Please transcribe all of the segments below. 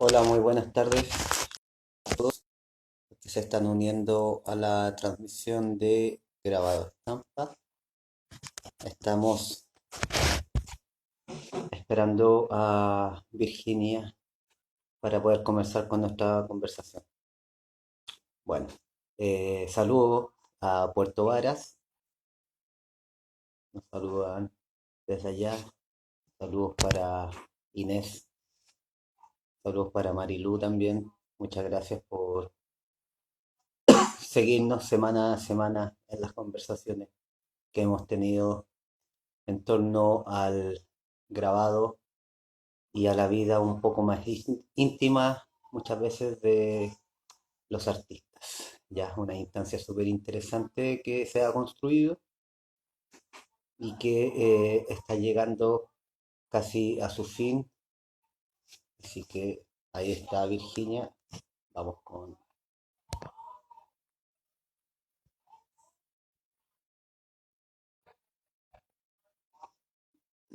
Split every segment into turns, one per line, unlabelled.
Hola, muy buenas tardes a todos los que se están uniendo a la transmisión de Grabado Estampa. Estamos esperando a Virginia para poder comenzar con nuestra conversación. Bueno, saludos a Puerto Varas, nos saludan desde allá. Saludos para Inés, saludos para Marilú también. Muchas gracias por seguirnos semana a semana en las conversaciones que hemos tenido en torno al grabado y a la vida un poco más íntima muchas veces de los artistas. Ya es una instancia súper interesante que se ha construido y que está llegando casi a su fin. Así que ahí está Virginia. Vamos con...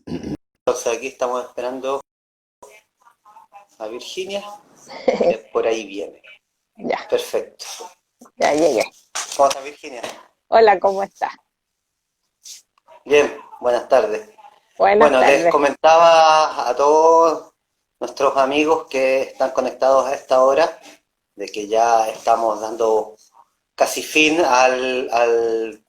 Entonces aquí estamos esperando a Virginia. Por ahí viene.
Ya,
Perfecto.
ya llegué.
¿Cómo está Virginia?
Hola, ¿cómo estás?
Bien, buenas tardes.
Buenas
Bueno, les
tardes.
comentaba a todos nuestros amigos que están conectados a esta hora de que ya estamos dando casi fin al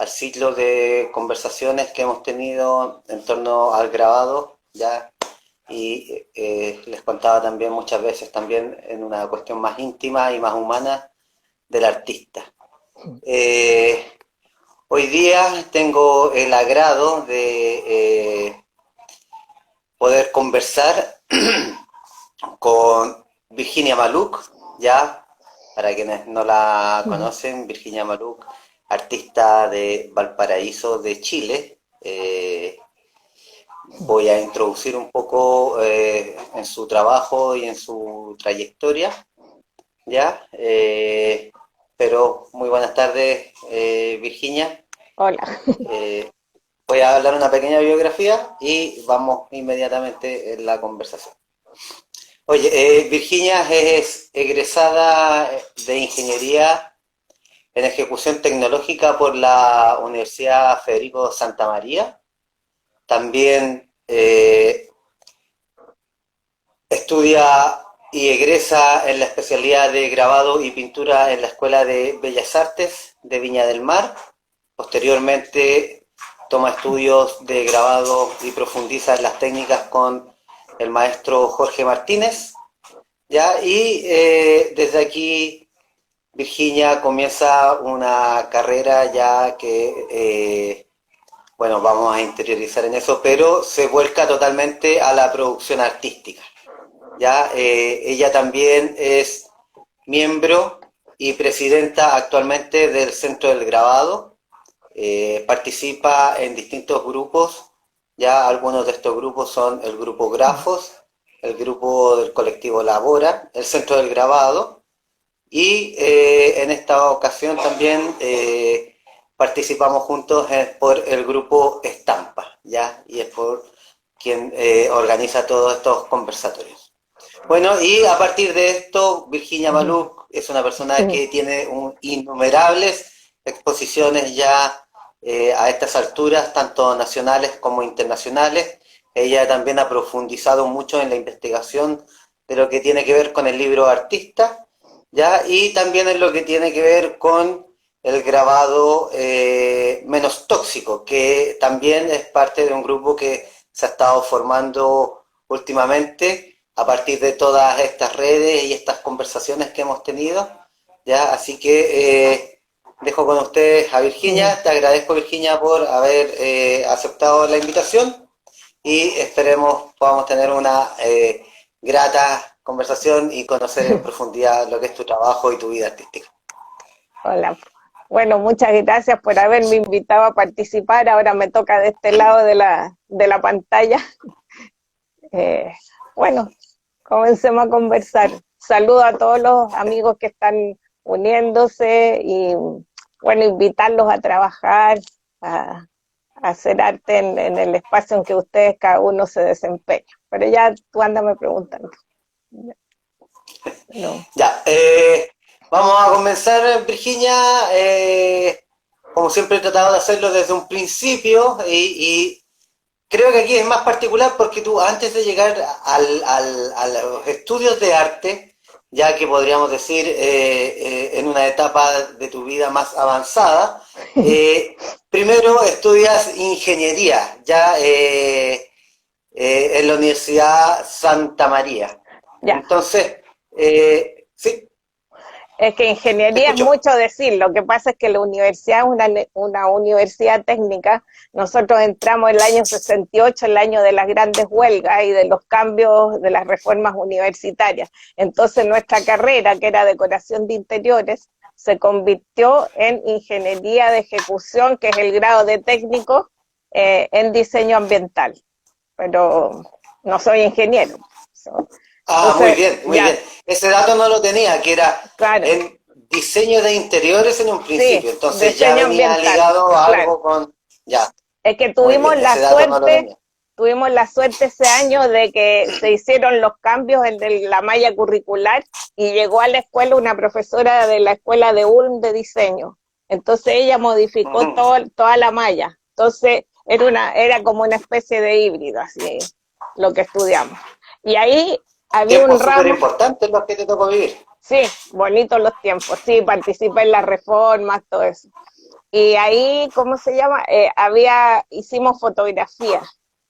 ciclo de conversaciones que hemos tenido en torno al grabado, ya, y les contaba también muchas veces también en una cuestión más íntima y más humana del artista. Eh, Hoy día tengo el agrado de poder conversar con Virginia Maluk, ya, para quienes no la conocen, Virginia Maluk, artista de Valparaíso, de Chile. Voy a introducir un poco en su trabajo y en su trayectoria, ya. Pero muy buenas tardes, Virginia.
Hola.
Eh, Voy a hablar una pequeña biografía y vamos inmediatamente en la conversación. Oye, Virginia es egresada de Ingeniería en Ejecución Tecnológica por la Universidad Federico Santa María. También estudia y egresa en la especialidad de grabado y pintura en la Escuela de Bellas Artes de Viña del Mar. Posteriormente toma estudios de grabado y profundiza en las técnicas con el maestro Jorge Martínez. ¿Ya? Y desde aquí Virginia comienza una carrera ya que, bueno, vamos a interiorizar en eso, pero se vuelca totalmente a la producción artística. ¿Ya? Ella también es miembro y presidenta actualmente del Centro del Grabado. Participa en distintos grupos. Ya algunos de estos grupos son el grupo Grafos, el grupo del colectivo Labora, el Centro del Grabado, y en esta ocasión también participamos juntos por el grupo Estampa, ¿ya? Y es por quien organiza todos estos conversatorios. Bueno, y a partir de esto, Virginia Maluk es una persona que tiene innumerables exposiciones ya a estas alturas, tanto nacionales como internacionales. Ella también ha profundizado mucho en la investigación de lo que tiene que ver con el libro artista, ¿ya? Y también en lo que tiene que ver con el grabado menos tóxico, que también es parte de un grupo que se ha estado formando últimamente a partir de todas estas redes y estas conversaciones que hemos tenido, ¿ya? Así que dejo con ustedes a Virginia. Te agradezco, Virginia, por haber aceptado la invitación y esperemos podamos tener una grata conversación y conocer en profundidad lo que es tu trabajo y tu vida artística.
Hola. Bueno, muchas gracias por haberme invitado a participar. Ahora me toca de este lado de la pantalla. Eh, bueno, comencemos a conversar. Saludo a todos los amigos que están uniéndose y, bueno, invitarlos a trabajar, a, a hacer arte en el espacio en que ustedes cada uno se desempeña. Pero ya tú ándame preguntando. No.
Ya, vamos a comenzar, Virginia. Como siempre he tratado de hacerlo desde un principio y creo que aquí es más particular porque tú antes de llegar a los estudios de arte, ya que podríamos decir en una etapa de tu vida más avanzada, primero estudias ingeniería, ya en la Universidad Santa María.
Ya.
Entonces, sí,
Es que
te
ingeniería es
escucho.
mucho decir, lo que pasa es que la universidad es una universidad técnica. Nosotros entramos en el año 68, el año de las grandes huelgas y de los cambios de las reformas universitarias. Entonces nuestra carrera, que era decoración de interiores, se convirtió en ingeniería de ejecución, que es el grado de técnico en diseño ambiental. Pero no soy ingeniero.
Ah, muy
Entonces,
bien, muy
ya,
bien. Ese dato no lo tenía, que era
claro,
en diseño de interiores en un
sí,
principio. Entonces ya
diseño
venía
ambiental,
ligado a
claro.
algo con... Ya,
Es que
muy bien, ese dato no lo tenía.
tuvimos la suerte ese año de que se hicieron los cambios en la malla curricular y llegó a la escuela una profesora de la escuela de Ulm de diseño. Entonces ella modificó
Ujú.
toda la malla. Entonces era como una especie de híbrido, así lo que estudiamos. Y ahí había un
Tiempos súper
ramo.
importantes los que te tocó vivir.
Sí, bonitos los tiempos, sí, participé en las reformas, todo eso. Y ahí, ¿cómo se llama? Hicimos fotografía.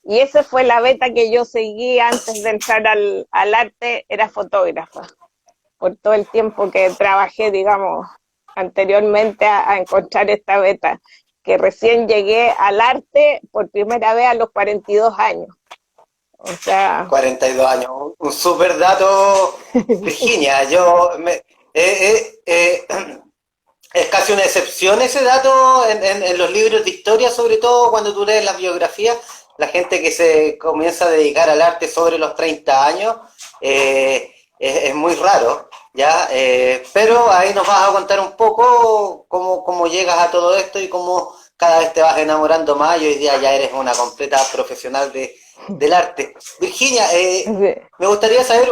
Y esa fue la beta que yo seguí antes de entrar al arte, era fotógrafa, por todo el tiempo que trabajé, digamos, anteriormente a encontrar esta beta, que recién llegué al arte por primera vez a los 42 años. O sea,
42 años. Un súper dato, Virginia. Es casi una excepción ese dato en los libros de historia, sobre todo cuando tú lees las biografías, la gente que se comienza a dedicar al arte sobre los 30 años, es muy raro, ¿ya? Pero ahí nos vas a contar un poco cómo llegas a todo esto y cómo cada vez te vas enamorando más y hoy día ya eres una completa profesional del arte. Virginia, me gustaría saber,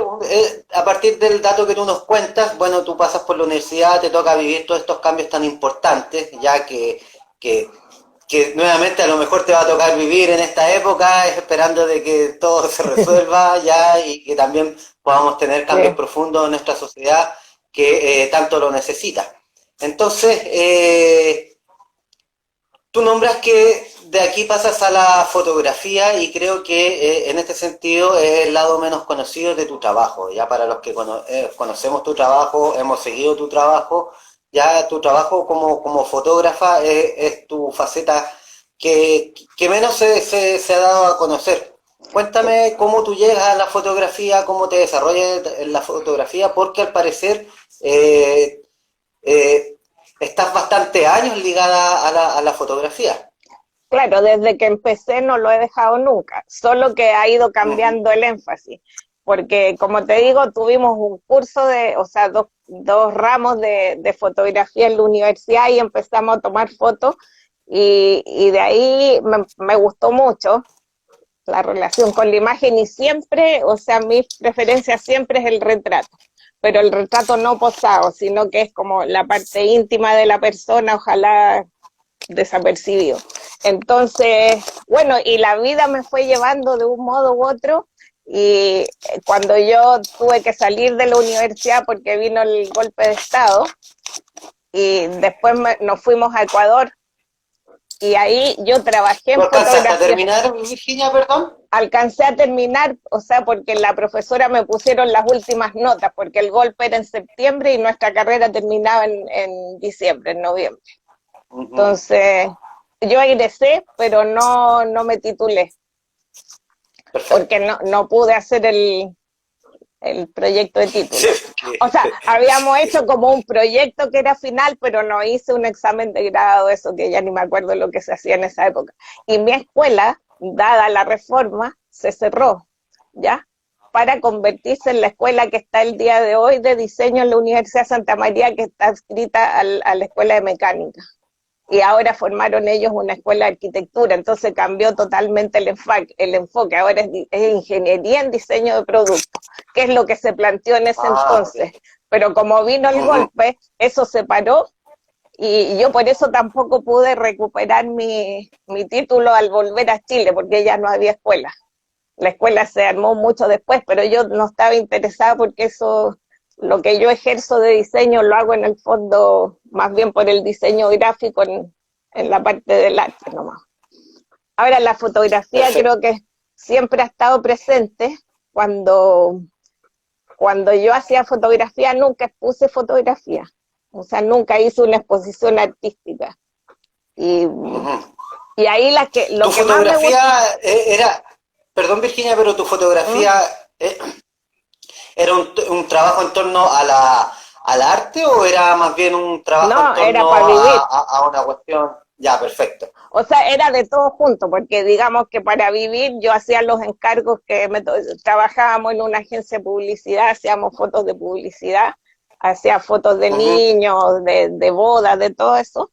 a partir del dato que tú nos cuentas, bueno, tú pasas por la universidad, te toca vivir todos estos cambios tan importantes, ya que, que nuevamente a lo mejor te va a tocar vivir en esta época, esperando de que todo se resuelva ya y que también podamos tener cambios
sí,
profundos en nuestra sociedad que tanto lo necesita. Entonces, tú nombras que de aquí pasas a la fotografía y creo que en este sentido es el lado menos conocido de tu trabajo. Ya para los que conocemos tu trabajo, hemos seguido tu trabajo, ya tu trabajo como fotógrafa es tu faceta que menos se ha dado a conocer. Cuéntame cómo tú llegas a la fotografía, cómo te desarrollas en la fotografía, porque al parecer eh, eh, estás bastante años ligada a la fotografía.
claro, desde que empecé no lo he dejado nunca, solo que ha ido
Ujú.
cambiando el énfasis, porque como te digo, tuvimos un curso o sea, dos ramos de fotografía en la universidad y empezamos a tomar fotos y de ahí me gustó mucho la relación con la imagen y siempre, o sea, mi preferencia siempre es el retrato, pero el retrato no posado, sino que es como la parte íntima de la persona, ojalá desapercibido. Entonces, bueno, y la vida me fue llevando de un modo u otro y cuando yo tuve que salir de la universidad porque vino el golpe de Estado y después nos fuimos a Ecuador y ahí yo trabajé
¿Tú
en
alcanzaste a
fotografía.
terminar, Virginia, perdón?
Alcancé a terminar, o sea, porque la profesora me pusieron las últimas notas, porque el golpe era en septiembre y nuestra carrera terminaba en diciembre, en noviembre.
Ujú.
Entonces, yo egresé, pero no me titulé, porque
Perfecto.
no pude hacer el proyecto de
Sí,
título. O sea, habíamos hecho como un proyecto que era final, pero no hice un examen de grado, eso que ya ni me acuerdo lo que se hacía en esa época. Y mi escuela, dada la reforma, se cerró, ¿ya? Para convertirse en la escuela que está el día de hoy de diseño en la Universidad de Santa María, que está adscrita a la Escuela de Mecánica. y ahora formaron ellos una escuela de arquitectura, entonces cambió totalmente el enfoque, ahora es ingeniería en diseño de productos, que es lo que se planteó en ese entonces, pero como vino el golpe, eso se paró, y yo por eso tampoco pude recuperar mi título al volver a Chile, porque ya no había escuela. La escuela se armó mucho después, pero yo no estaba interesada porque eso, lo que yo ejerzo de diseño lo hago en el fondo más bien por el diseño gráfico en la parte del arte nomás. Ahora la fotografía
Perfecto.
creo que siempre ha estado presente. Cuando yo hacía fotografía nunca expuse fotografía, o sea, nunca hice una exposición artística. Y, y ahí
Tu
lo que más me
fotografía
gusta...
era, perdón Virginia, pero tu
¿Mm?
fotografía era un trabajo en torno a al arte o era más bien un trabajo en
No, era para
torno
vivir.
a una cuestión? Ya, perfecto.
O sea, era de todo junto, porque digamos que para vivir yo hacía los encargos trabajábamos en una agencia de publicidad, hacíamos fotos de publicidad, hacía fotos de
Ujú.
niños, de bodas, de todo eso.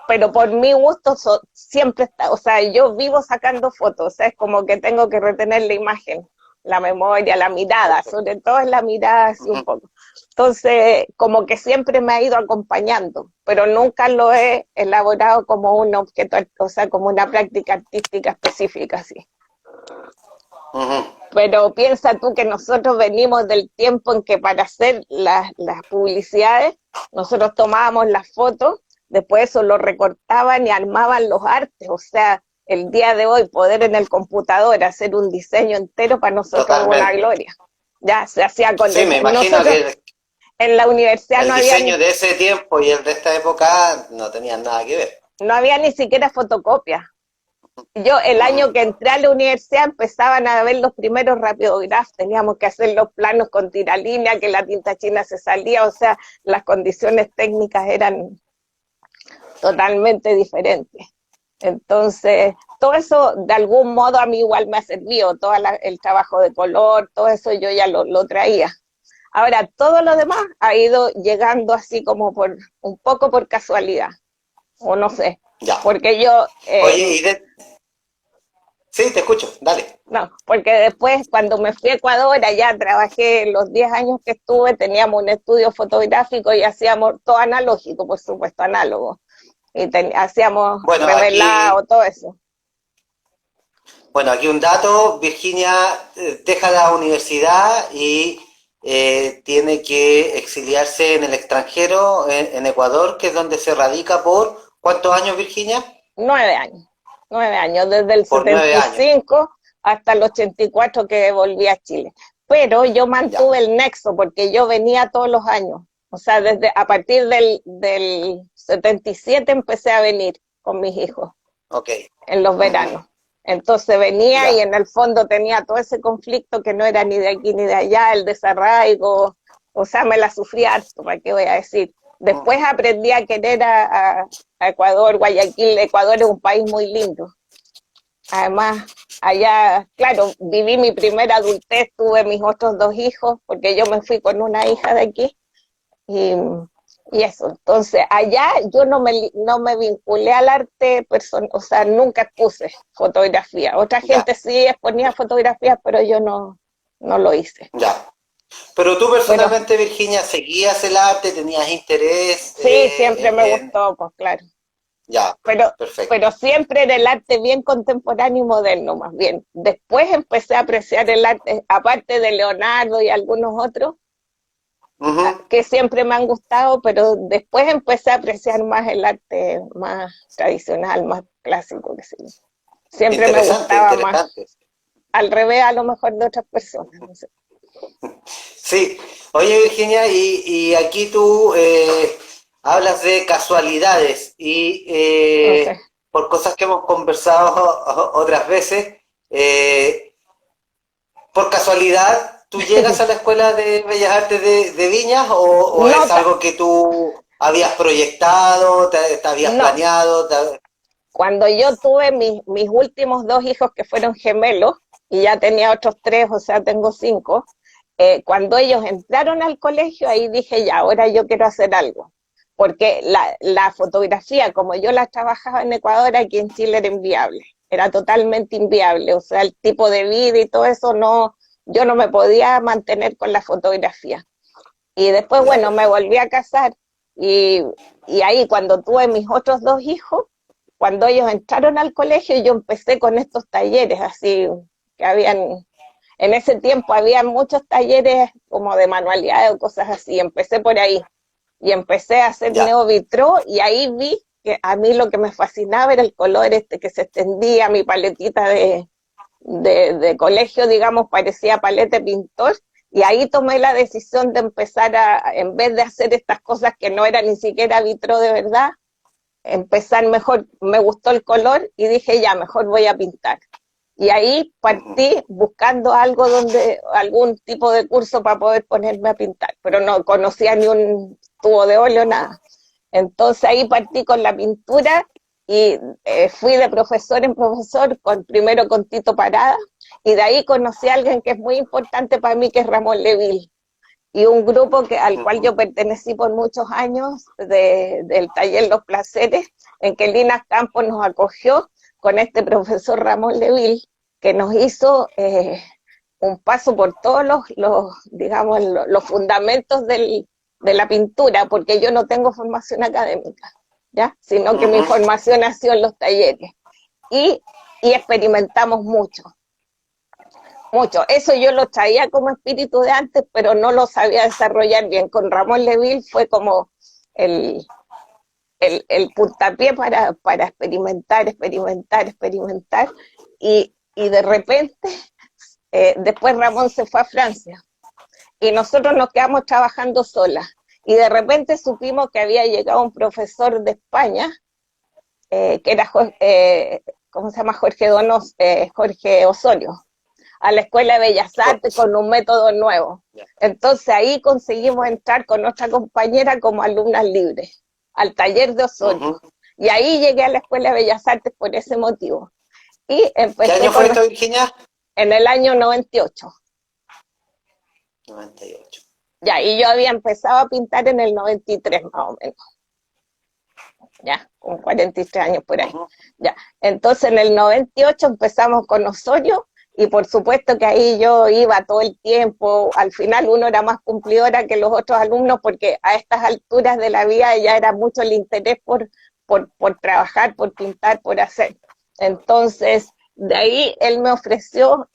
Pero por mi gusto siempre está, o sea, yo vivo sacando fotos, o sea, es como que tengo que retener la imagen, la memoria, la mirada, sobre todo es la mirada así un
Ujú.
poco. Entonces, como que siempre me ha ido acompañando, pero nunca lo he elaborado como un objeto, o sea, como una práctica artística específica, así.
Ujú.
Pero piensa tú que nosotros venimos del tiempo en que para hacer las publicidades, nosotros tomábamos las fotos, después eso lo recortaban y armaban los artes, o sea, el día de hoy poder en el computador hacer un diseño entero para nosotros es una
Totalmente.
gloria. Ya se hacía con
Sí, me imagino
nosotros
que
en la universidad
el diseño de ese tiempo y el de esta época no tenían nada que ver.
no había ni siquiera fotocopias. Yo el
Ujú.
año que entré a la universidad empezaban a ver los primeros rapidografs, teníamos que hacer los planos con tiralínea, que la tinta china se salía, o sea, las condiciones técnicas eran totalmente diferentes. Entonces, todo eso de algún modo a mí igual me ha servido, todo el trabajo de color, todo eso yo ya lo traía. Ahora, todo lo demás ha ido llegando así como por un poco por casualidad, o no sé,
Ya.
porque yo
Oye, sí, te escucho, dale.
no, porque después cuando me fui a Ecuador, allá trabajé los 10 años que estuve, teníamos un estudio fotográfico y hacíamos todo analógico, por supuesto, análogo. Y hacíamos
Bueno,
revelado, todo eso.
aquí un dato, Virginia deja la universidad y tiene que exiliarse en el extranjero, en Ecuador, que es donde se radica por ¿cuántos años, Virginia?
9 años, 9 años, desde el
Por 9 años.
75 hasta el 84 que volví a Chile. Pero yo
Ya,
mantuve el nexo porque yo venía todos los años. O sea, a partir del 77 empecé a venir con mis hijos
ok.
en los
Ujú.
veranos. Entonces venía y
Ya.
en el fondo tenía todo ese conflicto que no era ni de aquí ni de allá, el desarraigo, o sea, me la sufría harto, ¿para qué voy a decir? Después
Ujú.
aprendí a querer a Ecuador, Guayaquil. Ecuador es un país muy lindo. Además, allá, claro, viví mi primera adultez, tuve mis otros 2 hijos, porque yo me fui con una hija de aquí, y, y eso. Entonces, allá yo no me vinculé al arte, o sea, nunca expuse fotografía. Otra
Ya,
gente sí exponía fotografías, pero yo no lo hice.
ya. Pero tú
Pero
personalmente, Virginia, seguías el arte, tenías interés
sí, siempre me
en...
gustó, pues claro.
Ya,
pero,
perfecto.
pero siempre era el arte bien contemporáneo y moderno, más bien. Después empecé a apreciar el arte, aparte de Leonardo y algunos otros,
Ujú.
que siempre me han gustado, pero después empecé a apreciar más el arte más tradicional, más clásico, que sí. Siempre me
Interesante,
gustaba más,
interesante.
al revés a lo mejor de otras personas, no sé.
Sí, oye Virginia, y aquí tú hablas de casualidades y
No sé.
por cosas que hemos conversado otras veces, eh, por casualidad, ¿tú llegas a la Escuela de Bellas Artes de Viñas o
No,
es algo que tú habías proyectado, te habías
no.
planeado?
Cuando yo tuve mis últimos 2 hijos que fueron gemelos, y ya tenía otros 3, o sea, tengo 5, cuando ellos entraron al colegio, ahí dije, ya, ahora yo quiero hacer algo. porque la fotografía, como yo la trabajaba en Ecuador, aquí en Chile era inviable, era totalmente inviable, o sea, el tipo de vida y todo eso, no, yo no me podía mantener con la fotografía. Y después,
Ya,
bueno, me
perfecto.
volví a casar y, y ahí cuando tuve mis otros dos hijos, cuando ellos entraron al colegio, yo empecé con estos talleres, así que habían, en ese tiempo había muchos talleres como de manualidades o cosas así, empecé por ahí y empecé a hacer
Ya.
neovitró y ahí vi que a mí lo que me fascinaba era el color este que se extendía, mi paletita de colegio, digamos, parecía paleta de pintor, y ahí tomé la decisión de empezar a, en vez de hacer estas cosas que no era ni siquiera vitro de verdad, empezar mejor, me gustó el color y dije ya, mejor voy a pintar. Y ahí
Ujú.
partí buscando algo donde, algún tipo de curso para poder ponerme a pintar, pero no conocía ni un tubo de óleo, nada. Entonces ahí partí con la pintura y fui de profesor en profesor, primero con Tito Parada, y de ahí conocí a alguien que es muy importante para mí, que es Ramón Leville, y un grupo al cual
Ujú.
yo pertenecí por muchos años, del taller Los Placeres, en que Lina Campos nos acogió con este profesor Ramón Leville, que nos hizo un paso por todos digamos, los fundamentos de la pintura, porque yo no tengo formación académica, ¿ya? Sino que mi
Ujú.
formación ha sido en los talleres. Y, y experimentamos mucho, mucho. Eso yo lo traía como espíritu de antes, pero no lo sabía desarrollar bien. Con Ramón Leville fue como el, el puntapié para experimentar, experimentar, experimentar. Y de repente, después Ramón se fue a Francia y nosotros nos quedamos trabajando solas. Y de repente supimos que había llegado un profesor de España, que era, ¿cómo se llama? Jorge Donos, Jorge Osorio, a la Escuela de Bellas Artes con un método nuevo.
Ya.
Entonces ahí conseguimos entrar con nuestra compañera como alumnas libres al taller de Osorio.
Ujú.
Y ahí llegué a la Escuela de Bellas Artes por ese motivo. Y
¿Qué
empecé
año fue
con,
esto, Virginia?
en el año 98.
98.
Ya, y yo había empezado a pintar en el 93 más o menos, ya, con 43 años por ahí.
Ujú.
Ya, entonces en el 98 empezamos con Osorio y por supuesto que ahí yo iba todo el tiempo, al final uno era más cumplidora que los otros alumnos porque a estas alturas de la vida ya era mucho el interés por trabajar, por pintar, por hacer. Entonces, de ahí él me ofreció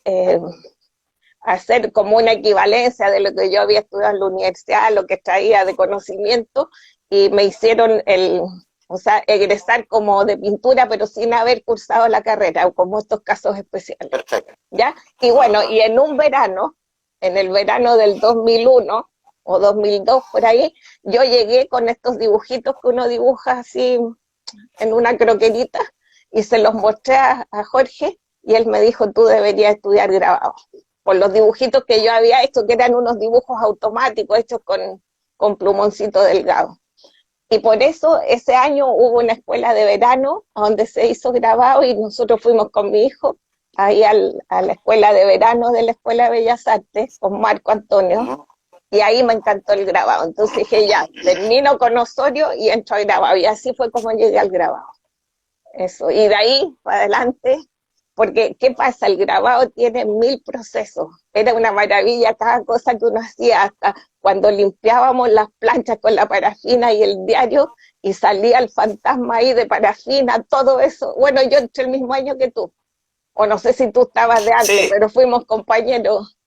hacer como una equivalencia de lo que yo había estudiado en la universidad, lo que traía de conocimiento, y me hicieron o sea, egresar como de pintura, pero sin haber cursado la carrera, o como estos casos especiales,
Perfecto.
¿ya? Y bueno,
Ajá.
y en un verano, en el verano del 2001 o 2002, por ahí, yo llegué con estos dibujitos que uno dibuja así en una croquerita, y se los mostré a Jorge, y él me dijo, tú deberías estudiar grabado, por los dibujitos que yo había hecho, que eran unos dibujos automáticos hechos con plumoncito delgado. Y por eso ese año hubo una escuela de verano donde se hizo grabado y nosotros fuimos con mi hijo ahí a la escuela de verano de la Escuela de Bellas Artes con Marco Antonio,
Ujú.
y ahí me encantó el grabado. Entonces dije, ya, termino con Osorio y entro al grabado. Y así fue como llegué al grabado. Eso, y de ahí para adelante, porque ¿qué pasa? El grabado tiene 1000 procesos. Era una maravilla cada cosa que uno hacía, hasta cuando limpiábamos las planchas con la parafina y el diario, y salía el fantasma ahí de parafina, todo eso. Bueno, yo entré el mismo año que tú, o no sé si tú estabas de antes,
Sí,
pero fuimos compañeros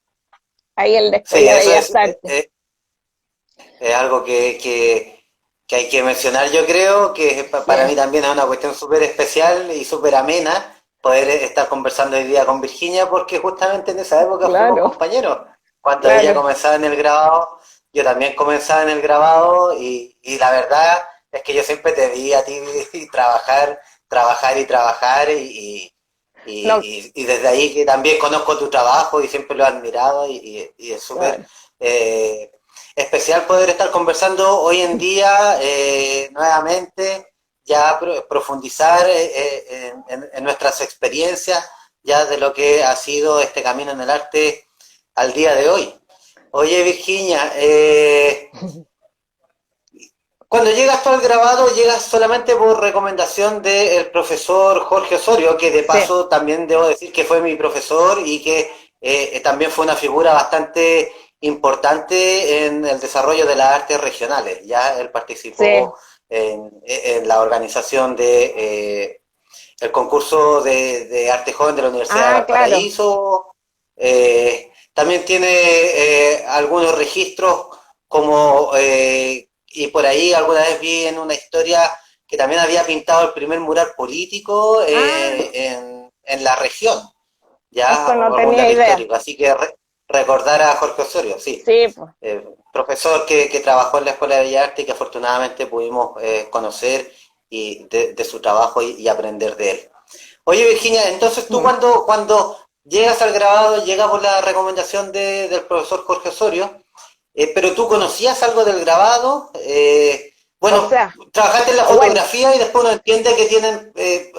ahí en la
sí,
Escuela de
eso
Bellas Artes.
es algo que hay que mencionar, yo creo, que
Sí,
para mí también es una cuestión súper especial y súper amena poder estar conversando hoy día con Virginia, porque justamente en esa época fuimos
claro,
compañeros. Cuando ella
claro.
comenzaba en el grabado, yo también comenzaba en el grabado y la verdad es que yo siempre te vi a ti trabajar, trabajar y trabajar
No,
y desde ahí que también conozco tu trabajo y siempre lo he admirado y es súper...
claro.
Eh, especial poder estar conversando hoy en día nuevamente, ya profundizar en nuestras experiencias, ya de lo que ha sido este camino en el arte al día de hoy. Oye, Virginia, Cuando llegas tú al grabado, llegas solamente por recomendación del profesor Jorge Osorio, que de
Sí,
paso también debo decir que fue mi profesor y que también fue una figura bastante importante en el desarrollo de las artes regionales. Ya él
sí.
participó en la organización de el concurso de arte joven de la Universidad de
Ah, claro.
Valparaíso. También tiene algunos registros como y por ahí alguna vez vi en una historia que también había pintado el primer mural político
Ah,
en la región, ya,
eso no
o algún
tenía
dato
idea.
histórico. Así que recordar a Jorge Osorio, sí,
Sí, pues.
profesor que trabajó en la Escuela de Bellas Artes y que afortunadamente pudimos conocer y de su trabajo y aprender de él. Oye, Virginia, entonces tú
Mm.
cuando llegas al grabado, llegas por la recomendación del profesor Jorge Osorio, pero tú conocías algo del grabado,
O
bueno,
sea,
trabajaste en la
bueno,
fotografía y después uno entiende que tienen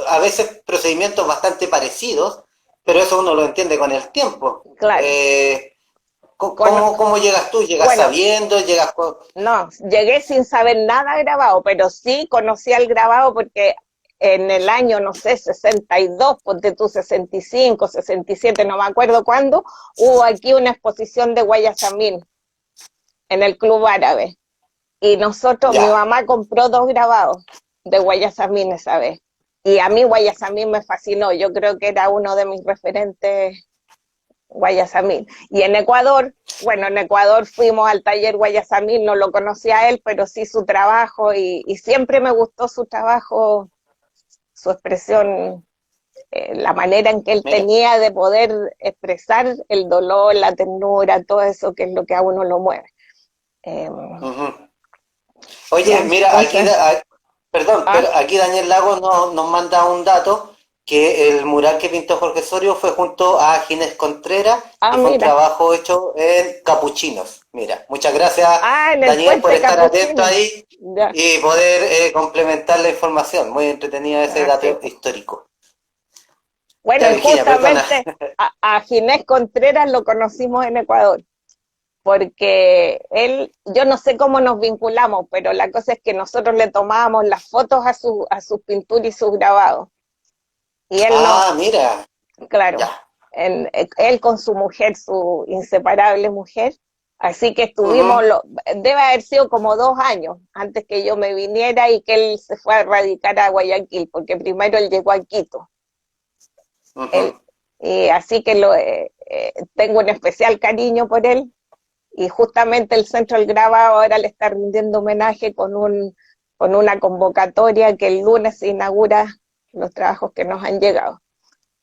a veces procedimientos bastante parecidos, pero eso uno lo entiende con el tiempo.
claro. Con,
¿Cómo llegas tú? ¿Llegas
bueno,
sabiendo? ¿Llegas con...
no, llegué sin saber nada grabado, pero sí conocí al grabado porque en el año, no sé, 62, ponte tú 65, 67, no me acuerdo cuándo, hubo aquí una exposición de Guayasamín en el Club Árabe. Y nosotros, mi
Ya,
mamá compró 2 grabados de Guayasamín esa vez. Y a mí Guayasamín me fascinó, yo creo que era uno de mis referentes Guayasamín. Y en Ecuador, bueno, en Ecuador fuimos al taller Guayasamín, no lo conocía a él, pero sí su trabajo y siempre me gustó su trabajo, su expresión, la manera en que él
mira.
tenía de poder expresar el dolor, la ternura, todo eso que es lo que a uno lo mueve. Eh,
Ujú.
sí,
Oye, mira, aquí,
entonces,
perdón, pero
ah,
aquí Daniel Lagos nos manda un dato que el mural que pintó Jorge Osorio fue junto a Ginés Contreras y fue un
mira,
trabajo hecho en capuchinos. Mira, muchas gracias
en el
Daniel por
puente
estar atento
capuchino.
ahí
Ya,
y poder complementar la información. Muy entretenida ese
sí,
dato
pues.
histórico.
Bueno,
Ya
y
Virginia, perdona.
justamente a Ginés Contreras lo conocimos en Ecuador, porque él, yo no sé cómo nos vinculamos, pero la cosa es que nosotros le tomábamos las fotos a sus pinturas y sus grabados. Y él no,
Ah, mira,
claro,
ya.
él con su mujer, su inseparable mujer, así que estuvimos,
Ujú,
debe haber sido como 2 años antes que yo me viniera y que él se fue a radicar a Guayaquil, porque primero él llegó a Quito.
ujú.
Él, y así que tengo un especial cariño por él y justamente el Centro del Grabado ahora le está rindiendo homenaje con una convocatoria que el lunes se inaugura los trabajos que nos han llegado.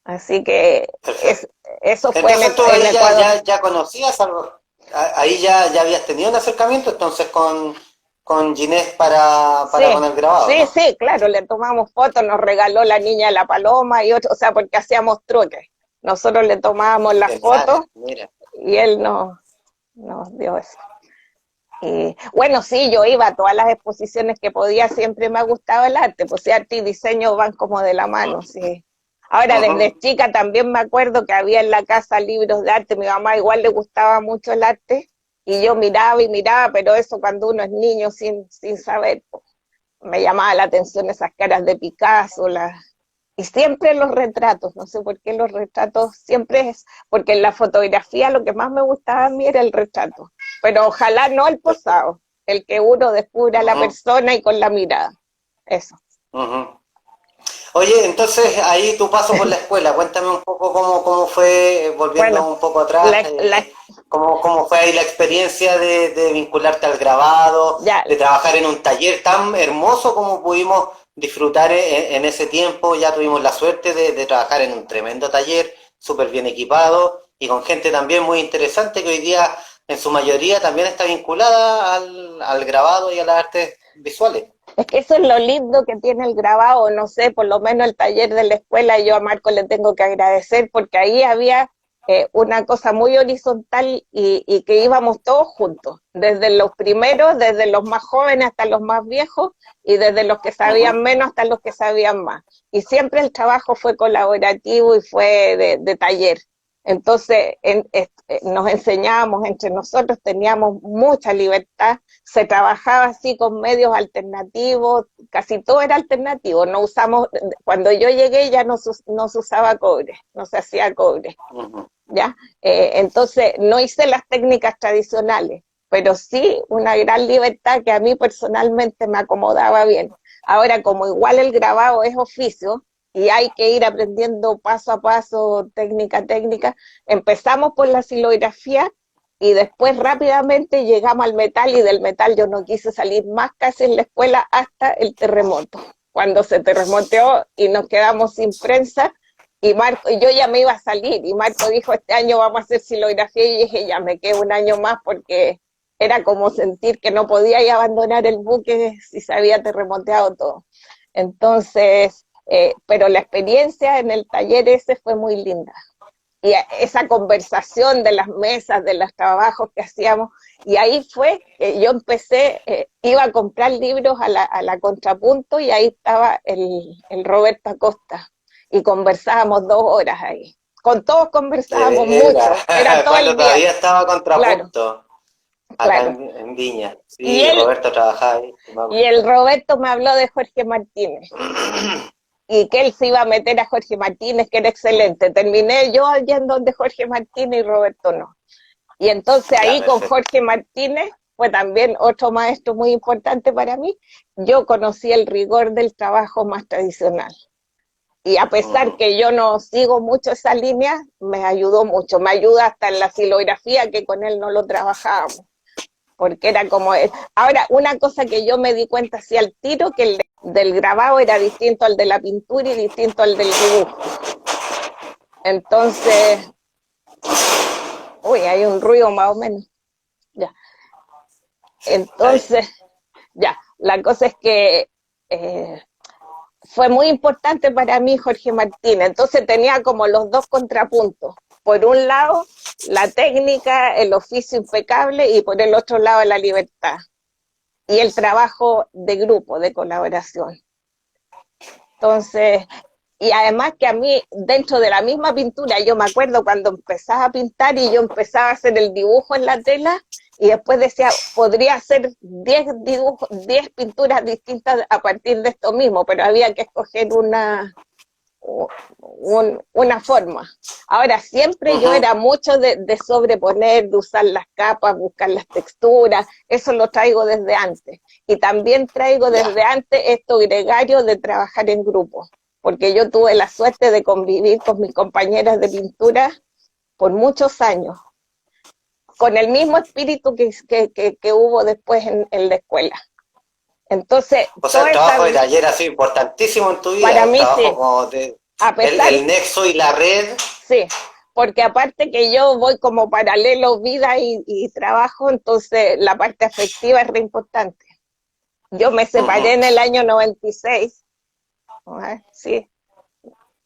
Así que
Perfecto.
eso fue
Entonces tú
en
ahí
Ecuador.
ya conocías algo, ahí ya habías tenido un acercamiento entonces con Ginés para con
Sí,
el grabado,
sí,
¿no?
sí, claro, le tomamos fotos, nos regaló la niña la paloma y otro, o sea, porque hacíamos truques. Nosotros le tomábamos las
Genial,
fotos
mira.
y él nos dio eso. Y bueno, sí, yo iba a todas las exposiciones que podía, siempre me ha gustado el arte, pues sí, arte y diseño van como de la mano, sí. Ahora, desde
Ujú,
chica también me acuerdo que había en la casa libros de arte, mi mamá igual le gustaba mucho el arte, y yo miraba y miraba, pero eso cuando uno es niño sin saber, pues, me llamaba la atención esas caras de Picasso, y siempre los retratos, no sé por qué los retratos siempre es, porque en la fotografía lo que más me gustaba a mí era el retrato, pero ojalá no el
perfecto.
posado, el que uno descubre a la
Ujú,
persona y con la mirada, eso.
ujú. Oye, entonces ahí tu paso por la escuela, cuéntame un poco cómo fue, volviendo
Bueno,
un poco atrás,
la, la,
cómo fue ahí la experiencia de vincularte al grabado,
ya,
de trabajar en un taller tan hermoso como pudimos disfrutar en ese tiempo. Ya tuvimos la suerte de trabajar en un tremendo taller, súper bien equipado y con gente también muy interesante que hoy día en su mayoría también está vinculada al grabado y a las artes visuales.
es que eso es lo lindo que tiene el grabado, no sé, por lo menos el taller de la escuela, yo a Marco le tengo que agradecer porque ahí había una cosa muy horizontal y que íbamos todos juntos, desde los primeros, desde los más jóvenes hasta los más viejos y desde los que sabían
Ujú,
menos hasta los que sabían más. Y siempre el trabajo fue colaborativo y fue de taller. Entonces nos enseñábamos entre nosotros, teníamos mucha libertad, se trabajaba así con medios alternativos, casi todo era alternativo, no usamos, cuando yo llegué ya no se usaba cobre, no se hacía cobre, ¿ya? Entonces no hice las técnicas tradicionales, pero sí una gran libertad que a mí personalmente me acomodaba bien. Ahora, como igual el grabado es oficio, y hay que ir aprendiendo paso a paso, técnica a técnica. Empezamos por la silografía y después rápidamente llegamos al metal, y del metal yo no quise salir más casi en la escuela hasta el terremoto, cuando se terremoteó y nos quedamos sin prensa, y Marco, yo ya me iba a salir, y Marco dijo, este año vamos a hacer silografía, y dije, ya me quedo un año más, porque era como sentir que no podía ir a abandonar el buque si se había terremoteado todo. Entonces, pero la experiencia en el taller ese fue muy linda. Y esa conversación de las mesas, de los trabajos que hacíamos, y ahí fue que yo empecé, iba a comprar libros a la Contrapunto, y ahí estaba el Roberto Acosta, y conversábamos 2 horas ahí. Con todos conversábamos mucho, era todo
cuando
el día.
todavía estaba Contrapunto, acá
claro.
en Viña. Sí,
Y él,
Roberto trabajaba ahí.
y el Roberto me habló de Jorge Martínez, y que él se iba a meter a Jorge Martínez, que era excelente. Terminé yo yendo donde Jorge Martínez y Roberto no. Y entonces ahí con Jorge Martínez, fue también otro maestro muy importante para mí, yo conocí el rigor del trabajo más tradicional. Y a pesar que yo no sigo mucho esa línea, me ayudó mucho. Me ayuda hasta en la silografía, que con él no lo trabajábamos, porque era como... Ahora, una cosa que yo me di cuenta así al tiro, que el del grabado era distinto al de la pintura y distinto al del dibujo. Entonces, uy, hay un ruido más o menos. Ya. Entonces, ya, la cosa es que fue muy importante para mí Jorge Martínez. Entonces tenía como los dos contrapuntos. Por un lado, la técnica, el oficio impecable, y por el otro lado, la libertad. Y el trabajo de grupo, de colaboración. Entonces, y además que a mí, dentro de la misma pintura, yo me acuerdo cuando empezaba a pintar y yo empezaba a hacer el dibujo en la tela, y después decía, podría hacer 10 dibujos, 10 pinturas distintas a partir de esto mismo, pero había que escoger una forma. Ahora, siempre yo era mucho de sobreponer, de usar las capas, buscar las texturas, eso lo traigo desde antes. Y también traigo desde antes esto gregario de trabajar en grupo, porque yo tuve la suerte de convivir con mis compañeras de pintura por muchos años, con el mismo espíritu que hubo después en la escuela. Entonces,
o sea, el trabajo de taller ha sido importantísimo en tu vida.
Para mí sí.
Como de,
a pesar,
el nexo y la red.
Sí, porque aparte que yo voy como paralelo vida y trabajo, entonces la parte afectiva es re importante. Yo me separé en el año 96, sí,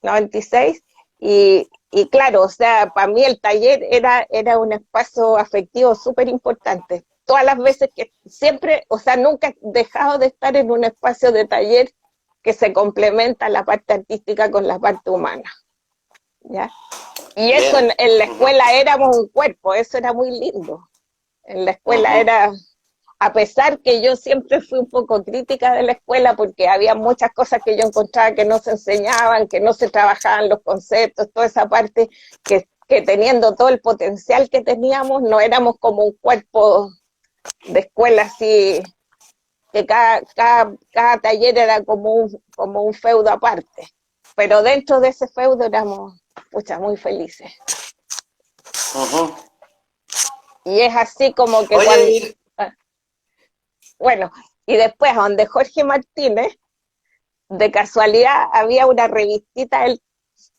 96, y claro, o sea, para mí el taller era un espacio afectivo súper importante. Todas las veces que siempre, o sea, nunca he dejado de estar en un espacio de taller que se complementa la parte artística con la parte humana, ¿ya? Y eso en la escuela éramos un cuerpo, eso era muy lindo. En la escuela era, a pesar que yo siempre fui un poco crítica de la escuela, porque había muchas cosas que yo encontraba que no se enseñaban, que no se trabajaban los conceptos, toda esa parte que teniendo todo el potencial que teníamos, no éramos como un cuerpo de escuela así, que cada taller era como un feudo aparte. Pero dentro de ese feudo éramos, pucha, muy felices. Y es así como que bueno, y después donde Jorge Martínez, de casualidad había una revistita, él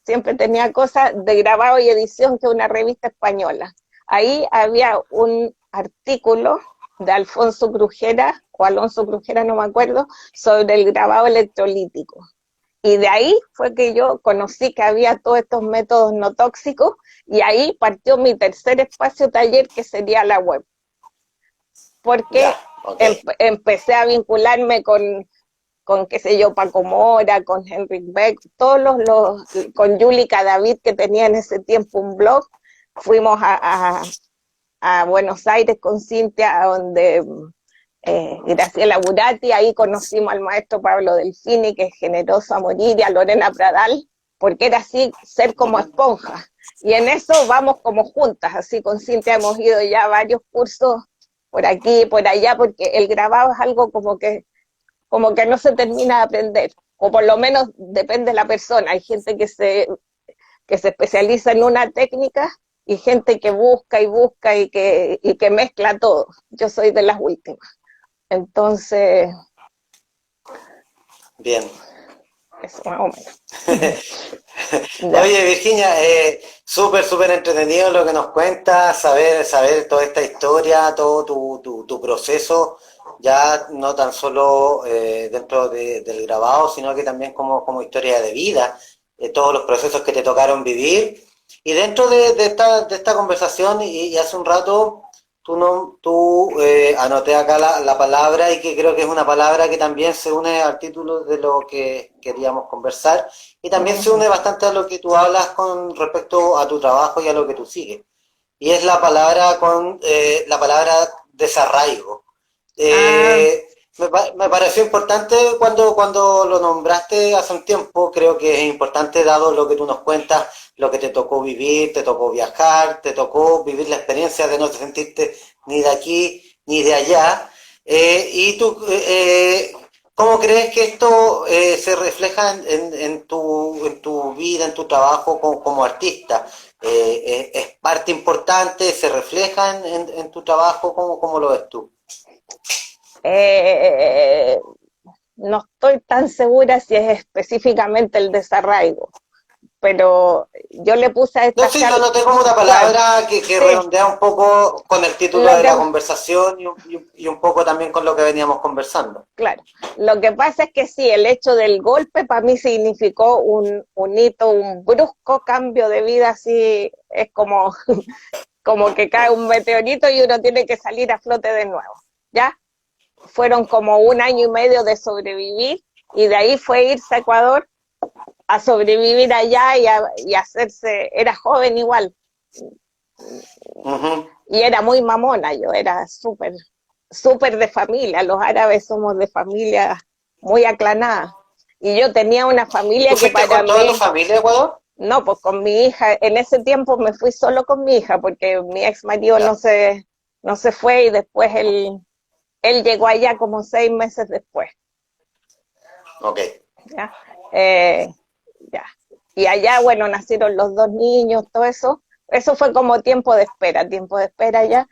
siempre tenía cosas de grabado y edición, que es una revista española. Ahí había un artículo de Alfonso Crujera, o Alonso Crujera, no me acuerdo, sobre el grabado electrolítico. Y de ahí fue que yo conocí que había todos estos métodos no tóxicos, y ahí partió mi tercer espacio taller, que sería la web. Porque empecé a vincularme con con qué sé yo, Paco Mora, con Henrik Beck, todos con Yulika David, que tenía en ese tiempo un blog. Fuimos a Buenos Aires con Cintia, donde Graciela Burati, ahí conocimos al maestro Pablo Delfini, que es generoso a morir, y a Lorena Pradal, porque era así, ser como esponja. Y en eso vamos como juntas, así con Cintia hemos ido ya a varios cursos por aquí y por allá, porque el grabado es algo como que no se termina de aprender, o por lo menos depende de la persona. Hay gente que se especializa en una técnica y gente que busca y busca y que mezcla todo. Yo soy de las últimas. Entonces,
Bien.
eso más o menos.
Oye, Virginia, súper entretenido lo que nos cuentas, saber toda esta historia, todo tu proceso, ya no tan solo dentro del grabado, sino que también como historia de vida, todos los procesos que te tocaron vivir. Y dentro de esta conversación, y hace un rato, anoté acá la palabra, y que creo que es una palabra que también se une al título de lo que queríamos conversar, y también se une bastante a lo que tú hablas con respecto a tu trabajo y a lo que tú sigues. Y es la palabra desarraigo.
Ah,
Me pareció importante cuando lo nombraste hace un tiempo. Creo que es importante, dado lo que tú nos cuentas, lo que te tocó vivir, te tocó viajar, te tocó vivir la experiencia de no sentirte ni de aquí ni de allá. Y tú, ¿cómo crees que esto se refleja en tu vida, en tu trabajo como artista? ¿Es parte importante? ¿Se refleja en tu trabajo? ¿Cómo lo ves tú?
eh, no estoy tan segura si es específicamente el desarraigo, pero yo le puse a
No,
esta
sí, lo
charla,
noté como una
claro,
palabra que
sí,
redondea un poco con el título
lo
de la
que,
conversación y un poco también con lo que veníamos conversando.
claro, lo que pasa es que sí, el hecho del golpe para mí significó un hito, un brusco cambio de vida, así es como que cae un meteorito y uno tiene que salir a flote de nuevo, ¿ya? Fueron como un año y medio de sobrevivir y de ahí fue irse a Ecuador a sobrevivir allá y hacerse, era joven igual,
Ujú.
y era muy mamona, yo era súper de familia, los árabes somos de familia muy aclanada, y yo tenía una
¿Tú
familia que
fuiste
para
con toda tu
mí,
familia a Ecuador?
no, pues con mi hija, en ese tiempo me fui solo con mi hija, porque mi ex marido
Ya,
no se fue y después él llegó allá como 6 meses después,
ok.
¿ya? Eh, ya. Y allá, bueno, nacieron los dos niños, todo eso. Eso fue como tiempo de espera ya.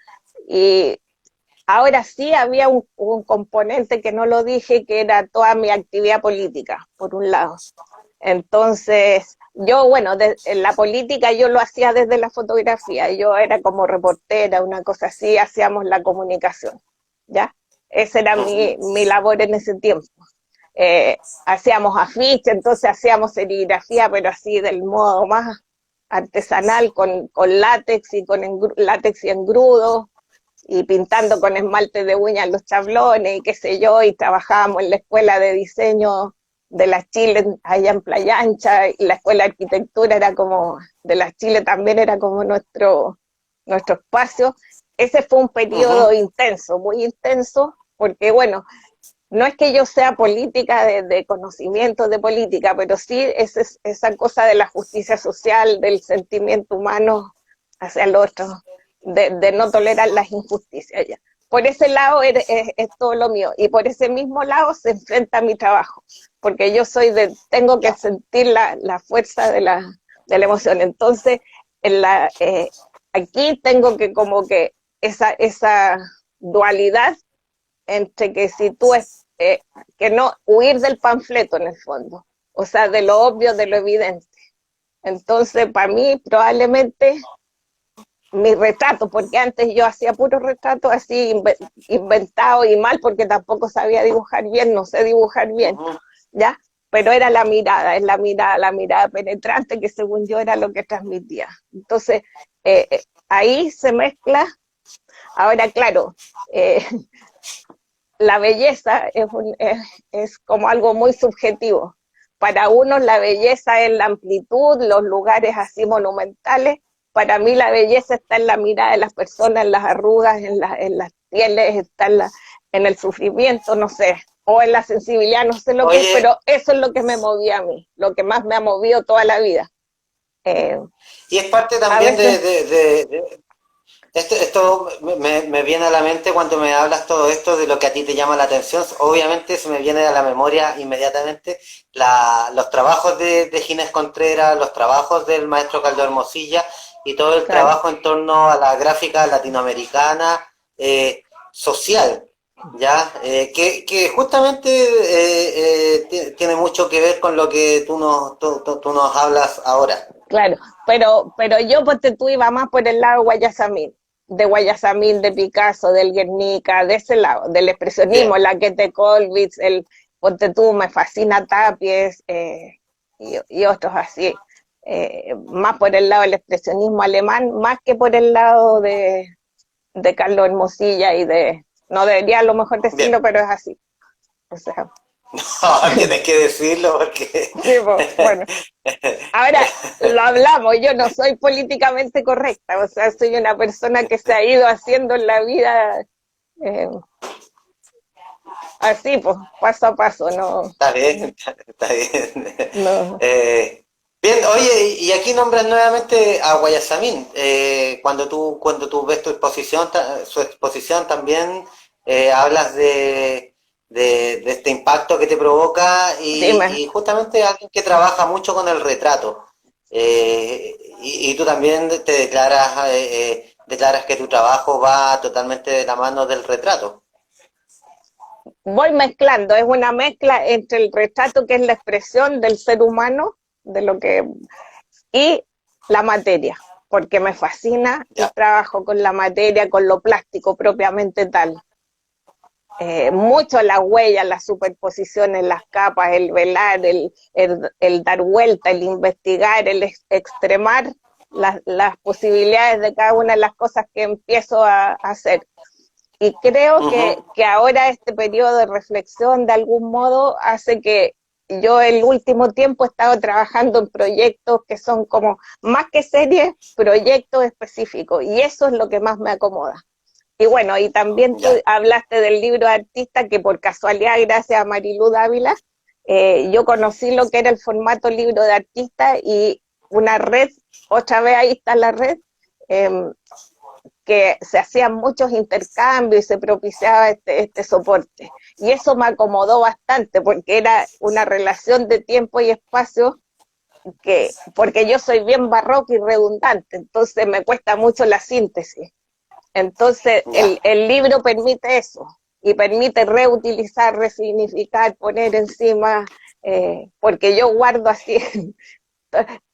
Y ahora sí había un componente que no lo dije, que era toda mi actividad política, por un lado. Entonces, yo, bueno, en la política yo lo hacía desde la fotografía, yo era como reportera, una cosa así, hacíamos la comunicación, ¿ya? Esa era
Ujú,
mi labor en ese tiempo. Hacíamos afiches, entonces hacíamos serigrafía, pero así del modo más artesanal, con látex y látex y engrudo, y pintando con esmalte de uñas los chablones y qué sé yo, y trabajábamos en la escuela de diseño de las Chile, allá en Playa Ancha, y la escuela de arquitectura era como, de las Chile también era como nuestro espacio. Ese fue un periodo
ujú.
intenso, muy intenso, porque bueno, no es que yo sea política de conocimiento de política, pero sí esa cosa de la justicia social, del sentimiento humano hacia el otro, de no tolerar las injusticias. Ya. Por ese lado es todo lo mío, y por ese mismo lado se enfrenta mi trabajo, porque yo tengo que
Ya.
sentir la fuerza de la emoción. Entonces, en aquí tengo que como que esa dualidad entre que si tú que no huir del panfleto en el fondo, o sea, de lo obvio, de lo evidente. Entonces, para mí, probablemente mi retrato, porque antes yo hacía puros retratos así inventados y mal, porque tampoco sabía dibujar bien, no sé dibujar bien,
Ujú.
¿ya? Pero era la mirada, es la mirada penetrante que según yo era lo que transmitía. Entonces, ahí se mezcla. Ahora, claro, la belleza es como algo muy subjetivo. Para unos la belleza es la amplitud, los lugares así monumentales. Para mí la belleza está en la mirada de las personas, en las arrugas, en las pieles, está en el sufrimiento, no sé, o en la sensibilidad, no sé lo que es,
Oye,
pero eso es lo que me movía a mí, lo que más me ha movido toda la vida. Eh,
y es parte
a
también
veces,
esto me viene a la mente cuando me hablas todo esto de lo que a ti te llama la atención. Obviamente se me viene a la memoria inmediatamente los trabajos de Ginés Contreras, los trabajos del maestro Caldo Hermosilla y todo el
claro,
trabajo en torno a la gráfica latinoamericana social, ¿ya? Que justamente tiene mucho que ver con lo que tú nos hablas ahora.
claro, pero yo, ponte tú, iba más por el lado de Guayasamín, de Picasso, del Guernica, de ese lado, del expresionismo,
Bien.
la que te Colwitz, ponte tú, me fascina Tapies, y otros así, más por el lado del expresionismo alemán, más que por el lado de Carlos Hermosilla no debería a lo mejor
Bien.
decirlo, pero es así, o sea,
No, tienes que decirlo porque
sí, pues, bueno. Ahora, lo hablamos, yo no soy políticamente correcta, o sea, soy una persona que se ha ido haciendo en la vida eh, así, pues, paso a paso, no,
está bien, está bien.
no.
Bien, oye, y aquí nombras nuevamente a Guayasamín. Cuando tú ves tu exposición, su exposición también hablas de este impacto que te provoca
Sí,
y justamente alguien que trabaja mucho con el retrato. Y tú también te declaras que tu trabajo va totalmente de la mano del retrato.
voy mezclando, es una mezcla entre el retrato, que es la expresión del ser humano, de lo que, y la materia, porque me fascina el
Ya.
trabajo con la materia, con lo plástico propiamente tal. Mucho las huellas, las superposiciones, las capas, el velar, el dar vuelta, el investigar, el extremar las posibilidades de cada una de las cosas que empiezo a hacer. Y creo
Ujú.
que ahora este periodo de reflexión de algún modo hace que yo el último tiempo he estado trabajando en proyectos que son como más que series, proyectos específicos, y eso es lo que más me acomoda. Y bueno, y también tú
Ya.
hablaste del libro de artista, que por casualidad, gracias a Marilú Dávila, yo conocí lo que era el formato libro de artista y una red, otra vez ahí está la red, eh, que se hacían muchos intercambios y se propiciaba este soporte. Y eso me acomodó bastante porque era una relación de tiempo y espacio porque yo soy bien barroca y redundante, entonces me cuesta mucho la síntesis. Entonces,
Ya.
el libro permite eso y permite reutilizar, resignificar, poner encima, porque yo guardo así.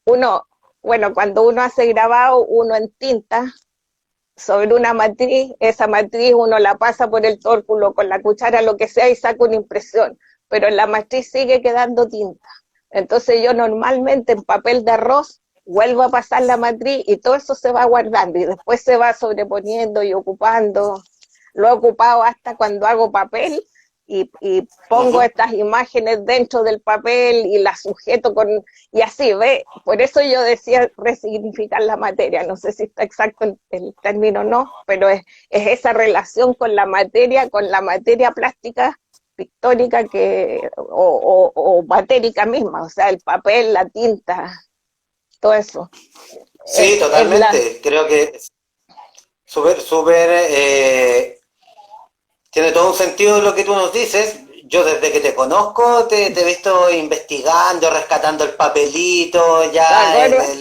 Uno, bueno, cuando uno hace grabado, uno en tinta sobre una matriz, esa matriz uno la pasa por el tórculo con la cuchara, lo que sea, y saca una impresión, pero en la matriz sigue quedando tinta. Entonces yo normalmente en papel de arroz vuelvo a pasar la matriz y todo eso se va guardando y después se va sobreponiendo y ocupando. Lo he ocupado hasta cuando hago papel y pongo
Ujú.
estas imágenes dentro del papel y las sujeto y así, ¿ve? Por eso yo decía resignificar la materia, no sé si está exacto el término o no, pero es esa relación con la materia plástica pictórica o matérica misma, o sea, el papel, la tinta, todo eso.
Sí,
Es la,
totalmente. Creo que súper, tiene todo un sentido lo que tú nos dices. Yo desde que te conozco te he visto investigando, rescatando el papelito,
¿te
ya
acuerdas?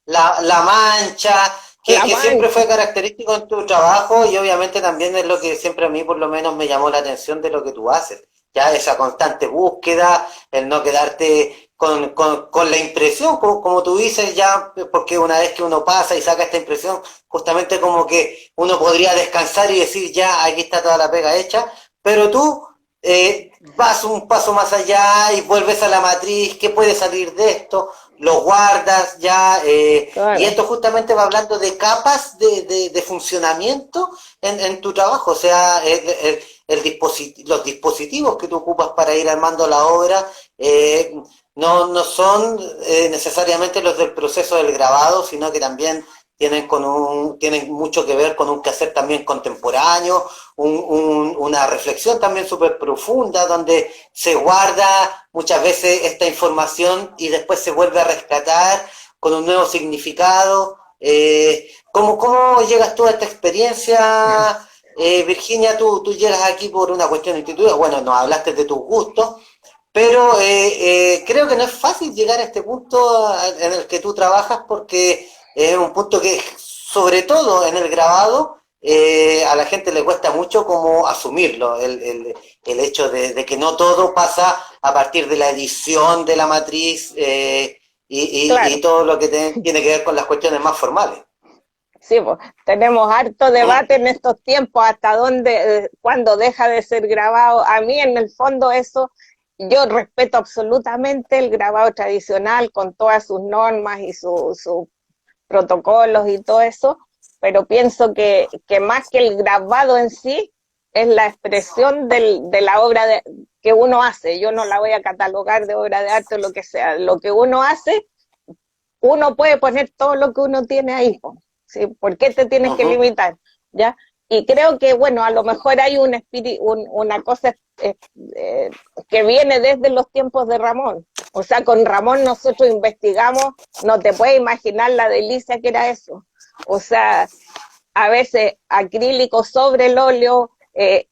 la mancha,
La
que siempre
mancha,
fue característico en tu trabajo y obviamente también es lo que siempre a mí por lo menos me llamó la atención de lo que tú haces. Ya esa constante búsqueda, el no quedarte con la impresión, como tú dices, ya, porque una vez que uno pasa y saca esta impresión, justamente como que uno podría descansar y decir, ya, aquí está toda la pega hecha, pero tú vas un paso más allá y vuelves a la matriz, ¿qué puede salir de esto? lo guardas ya, y
claro.
esto justamente va hablando de capas de funcionamiento en tu trabajo, o sea, los dispositivos que tú ocupas para ir armando la obra, no son necesariamente los del proceso del grabado, sino que también tienen mucho que ver con un quehacer también contemporáneo, una reflexión también súper profunda, donde se guarda muchas veces esta información y después se vuelve a rescatar con un nuevo significado. ¿Cómo llegas tú a esta experiencia, Virginia? Tú llegas aquí por una cuestión institutiva, bueno, nos hablaste de tus gustos, pero creo que no es fácil llegar a este punto en el que tú trabajas porque es un punto que, sobre todo en el grabado, a la gente le cuesta mucho como asumirlo, el hecho de que no todo pasa a partir de la edición de la matriz y
Claro,
todo lo que tiene que ver con las cuestiones más formales.
sí, pues, tenemos harto debate en estos tiempos hasta dónde, cuándo deja de ser grabado. A mí, en el fondo, eso, yo respeto absolutamente el grabado tradicional con todas sus normas y sus protocolos y todo eso, pero pienso que más que el grabado en sí, es la expresión de la obra que uno hace. Yo no la voy a catalogar de obra de arte o lo que sea. Lo que uno hace, uno puede poner todo lo que uno tiene ahí, ¿sí? ¿Por qué te tienes que
Ujú,
limitar? ¿Ya? Y creo que, bueno, a lo mejor hay un espíritu, una cosa eh, que viene desde los tiempos de Ramón. O sea, con Ramón nosotros investigamos, no te puedes imaginar la delicia que era eso. O sea, a veces acrílico sobre el óleo.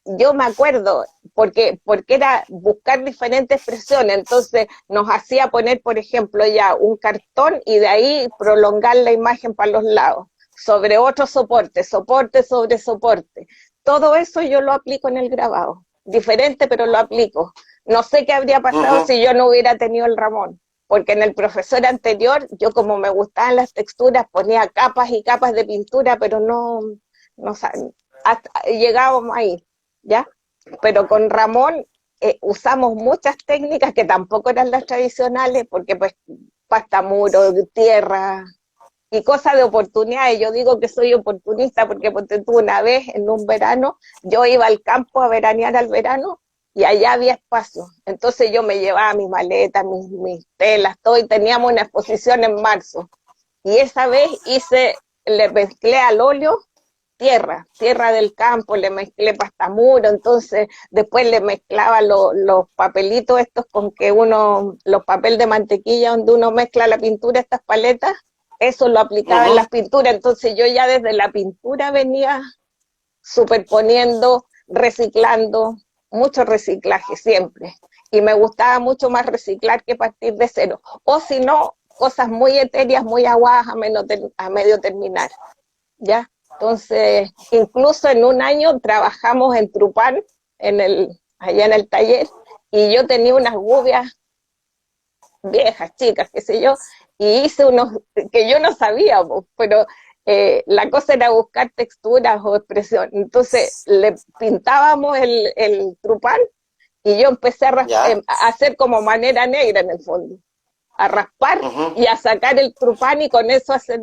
Yo me acuerdo, porque era buscar diferentes presiones, entonces nos hacía poner, por ejemplo, ya un cartón y de ahí prolongar la imagen para los lados, sobre otro soporte, soporte sobre soporte. Todo eso yo lo aplico en el grabado, diferente, pero lo aplico. No sé qué habría pasado
ujú.
si yo no hubiera tenido el Ramón, porque en el profesor anterior, yo como me gustaban las texturas, ponía capas y capas de pintura, pero no hasta llegábamos ahí, ¿ya? Pero con Ramón usamos muchas técnicas que tampoco eran las tradicionales, porque pues pasta muro, tierra y cosas de oportunidades. Yo digo que soy oportunista porque tú una vez en un verano, yo iba al campo a veranear al verano y allá había espacio. Entonces yo me llevaba mis maletas, mis telas, todo, y teníamos una exposición en marzo. Y esa vez le mezclé al óleo tierra del campo, le mezclé pastamuro, entonces después le mezclaba los papelitos estos con que los papel de mantequilla donde uno mezcla la pintura, estas paletas, eso lo aplicaba en
Ujú.
las pinturas, entonces yo ya desde la pintura venía superponiendo, reciclando, mucho reciclaje siempre, y me gustaba mucho más reciclar que partir de cero, o si no, cosas muy etéreas, muy aguadas a medio terminar. ¿Ya? Entonces, incluso en un año trabajamos en Trupán, allá en el taller, y yo tenía unas gubias viejas, chicas, qué sé yo, y hice unos que yo no sabía, pero la cosa era buscar texturas o expresión. Entonces, le pintábamos el Trupán y yo empecé
¿Ya?
a hacer como manera negra en el fondo, a raspar
Ujú.
y a sacar el trupán y con eso hacer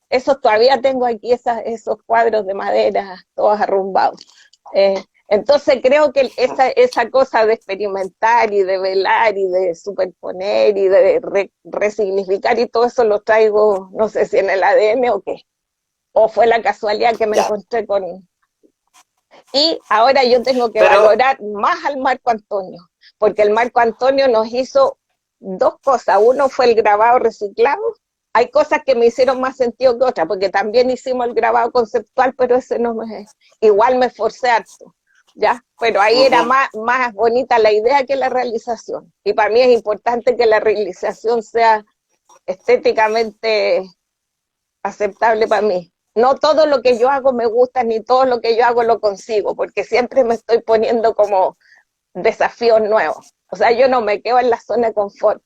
eso todavía tengo aquí esos cuadros de madera todos arrumbados. Entonces creo que esa cosa de experimentar y de velar y de superponer y de resignificar y todo eso lo traigo, no sé si en el ADN o qué, o fue la casualidad que me
Ya.
encontré con... Y ahora yo tengo que
Pero,
valorar más al Marco Antonio, porque el Marco Antonio nos hizo dos cosas. Uno fue el grabado reciclado. Hay cosas que me hicieron más sentido que otras, porque también hicimos el grabado conceptual, pero ese no me... Igual me esforcé harto, ¿ya? Pero ahí era
ujú,
más bonita la idea que la realización. Y para mí es importante que la realización sea estéticamente aceptable para mí. No todo lo que yo hago me gusta, ni todo lo que yo hago lo consigo, porque siempre me estoy poniendo como desafíos nuevos. O sea, yo no me quedo en la zona de confort.